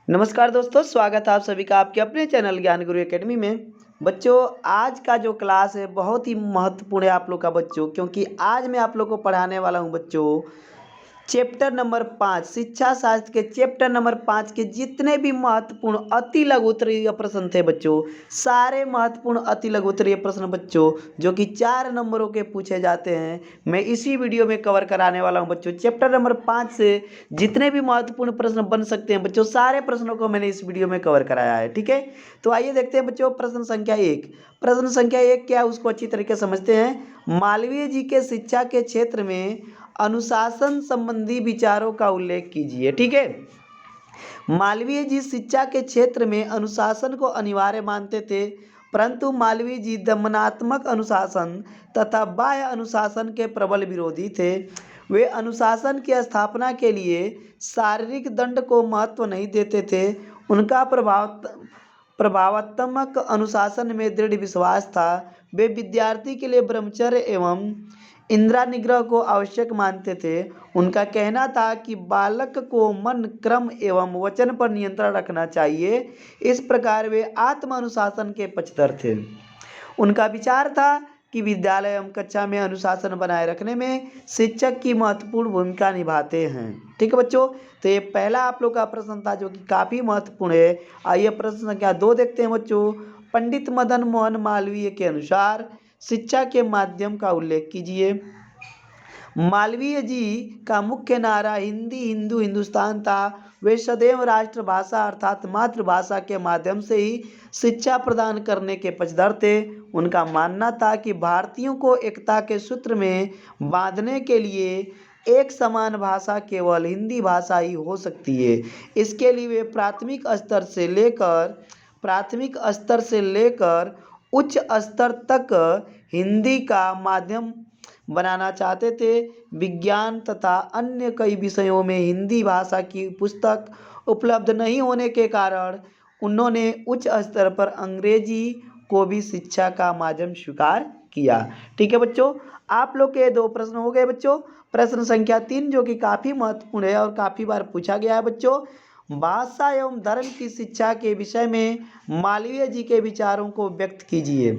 नमस्कार दोस्तों, स्वागत है आप सभी का आपके अपने चैनल ज्ञान गुरु एकेडमी में। बच्चों, आज का जो क्लास है बहुत ही महत्वपूर्ण है आप लोग का बच्चों, क्योंकि आज मैं आप लोग को पढ़ाने वाला हूं बच्चों चैप्टर नंबर 5 शिक्षा शास्त्र के चैप्टर नंबर 5 के जितने भी महत्वपूर्ण अति लघु उत्तरीय प्रश्न थे बच्चों, सारे महत्वपूर्ण अति लघु उत्तरीय प्रश्न बच्चों जो कि 4 नंबरों के पूछे जाते हैं, मैं इसी वीडियो में कवर कराने वाला हूं बच्चों। चैप्टर नंबर 5 से जितने भी महत्वपूर्ण प्रश्न बन सकते हैं बच्चों, सारे प्रश्नों को मैंने इस वीडियो में कवर कराया है। ठीक है, तो आइए देखते हैं बच्चों प्रश्न संख्या 1। प्रश्न संख्या 1 क्या है उसको अच्छी तरीके से समझते हैं। मालवीय जी के शिक्षा के क्षेत्र में अनुशासन संबंधी विचारों का उल्लेख कीजिए। ठीक है, मालवीय जी शिक्षा के क्षेत्र में अनुशासन को अनिवार्य मानते थे, परंतु मालवीय जी दमनात्मक अनुशासन तथा बाह्य अनुशासन के प्रबल विरोधी थे। वे अनुशासन की स्थापना के लिए शारीरिक दंड को महत्व नहीं देते थे। उनका प्रभावात्मक अनुशासन में दृढ़ विश्वास था। वे विद्यार्थी के लिए ब्रह्मचर्य एवं इंद्रिय निग्रह को आवश्यक मानते थे। उनका कहना था कि बालक को मन, क्रम एवं वचन पर नियंत्रण रखना चाहिए। इस प्रकार वे आत्म अनुशासन के पक्षधर थे। उनका विचार था कि विद्यालय एवं कक्षा में अनुशासन बनाए रखने में शिक्षक की महत्वपूर्ण भूमिका निभाते हैं। ठीक है बच्चों, तो ये पहला आप लोग का प्रश्न था जो कि काफ़ी महत्वपूर्ण है। आइए प्रश्न संख्या 2 देखते हैं बच्चों। पंडित मदन मोहन मालवीय के अनुसार शिक्षा के माध्यम का उल्लेख कीजिए। मालवीय जी का मुख्य नारा हिंदी, हिंदू, हिंदुस्तान था। वे सदैव राष्ट्रभाषा अर्थात मातृभाषा के माध्यम से ही शिक्षा प्रदान करने के पक्षधर थे। उनका मानना था कि भारतीयों को एकता के सूत्र में बांधने के लिए एक समान भाषा केवल हिंदी भाषा ही हो सकती है। इसके लिए वे प्राथमिक स्तर से लेकर उच्च स्तर तक हिंदी का माध्यम बनाना चाहते थे। विज्ञान तथा अन्य कई विषयों में हिंदी भाषा की पुस्तक उपलब्ध नहीं होने के कारण उन्होंने उच्च स्तर पर अंग्रेजी को भी शिक्षा का माध्यम स्वीकार किया। ठीक है बच्चों, आप लोग के 2 प्रश्न हो गए बच्चों। प्रश्न संख्या 3 जो कि काफ़ी महत्वपूर्ण है और काफ़ी बार पूछा गया है बच्चों। भाषा एवं धर्म की शिक्षा के विषय में मालवीय जी के विचारों को व्यक्त कीजिए।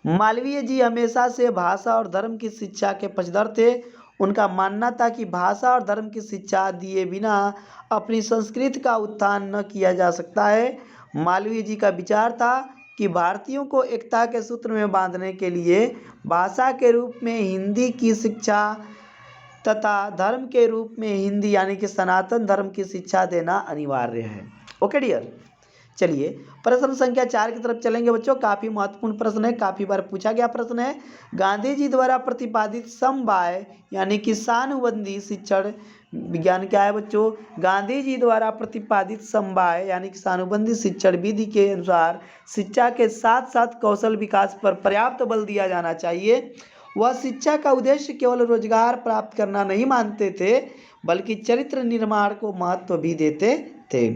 मालवीय जी हमेशा से भाषा और धर्म की शिक्षा के पक्षधर थे। उनका मानना था कि भाषा और धर्म की शिक्षा दिए बिना अपनी संस्कृति का उत्थान न किया जा सकता है। मालवीय जी का विचार था कि भारतीयों को एकता के सूत्र में बांधने के लिए भाषा के रूप में हिंदी की शिक्षा तथा धर्म के रूप में हिंदी यानी कि सनातन धर्म की शिक्षा देना अनिवार्य है। ओके डियर, चलिए प्रश्न संख्या 4 की तरफ चलेंगे बच्चों। काफ़ी महत्वपूर्ण प्रश्न है, काफ़ी बार पूछा गया प्रश्न है। गांधी जी द्वारा प्रतिपादित समवाय यानी कि सानुबंधी शिक्षण विज्ञान क्या है बच्चों। गांधी जी द्वारा प्रतिपादित समवाय यानी कि सानुबंधी शिक्षण विधि के अनुसार शिक्षा के साथ साथ कौशल विकास पर पर्याप्त बल दिया जाना चाहिए। वह शिक्षा का उद्देश्य केवल रोजगार प्राप्त करना नहीं मानते थे, बल्कि चरित्र निर्माण को महत्व भी देते थे।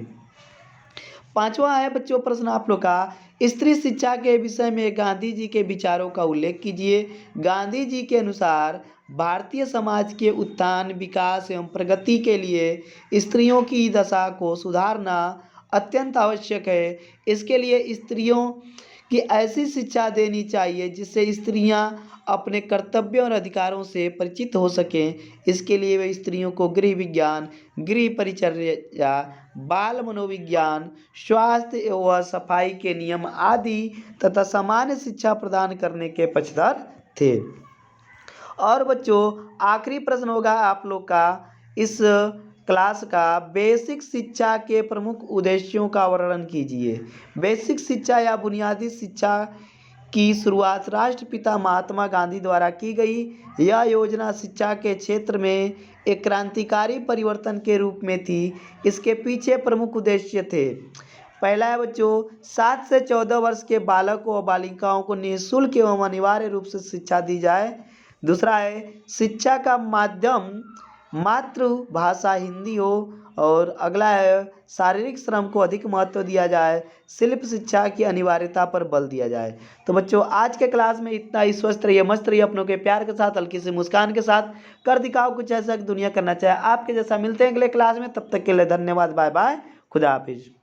5वां है बच्चों प्रश्न आप लोग का, स्त्री शिक्षा के विषय में गांधी जी के विचारों का उल्लेख कीजिए। गांधी जी के अनुसार भारतीय समाज के उत्थान, विकास एवं प्रगति के लिए स्त्रियों की दशा को सुधारना अत्यंत आवश्यक है। इसके लिए स्त्रियों की ऐसी शिक्षा देनी चाहिए जिससे स्त्रियां अपने कर्तव्यों और अधिकारों से परिचित हो सकें। इसके लिए वे स्त्रियों को गृह विज्ञान, गृह परिचर्या, बाल मनोविज्ञान, स्वास्थ्य एवं सफाई के नियम आदि तथा सामान्य शिक्षा प्रदान करने के पक्षधर थे। और बच्चों आखिरी प्रश्न होगा आप लोग का इस क्लास का, बेसिक शिक्षा के प्रमुख उद्देश्यों का वर्णन कीजिए। बेसिक शिक्षा या बुनियादी शिक्षा की शुरुआत राष्ट्रपिता महात्मा गांधी द्वारा की गई। यह योजना शिक्षा के क्षेत्र में एक क्रांतिकारी परिवर्तन के रूप में थी। इसके पीछे प्रमुख उद्देश्य थे। पहला है बच्चों 7 से 14 वर्ष के बालकों और बालिकाओं को निःशुल्क एवं अनिवार्य रूप से शिक्षा दी जाए। दूसरा है शिक्षा का माध्यम मातृभाषा हिंदी हो। और अगला है शारीरिक श्रम को अधिक महत्व दिया जाए। शिल्प शिक्षा की अनिवार्यता पर बल दिया जाए। तो बच्चों आज के क्लास में इतना ही। स्वस्थ रहिए, मस्त रहिए, अपनों के प्यार के साथ, हल्की सी मुस्कान के साथ। कर दिखाओ कुछ ऐसा कि दुनिया करना चाहे आपके जैसा। मिलते हैं अगले क्लास में, तब तक के लिए धन्यवाद, बाय बाय। खुदा हाफिज़।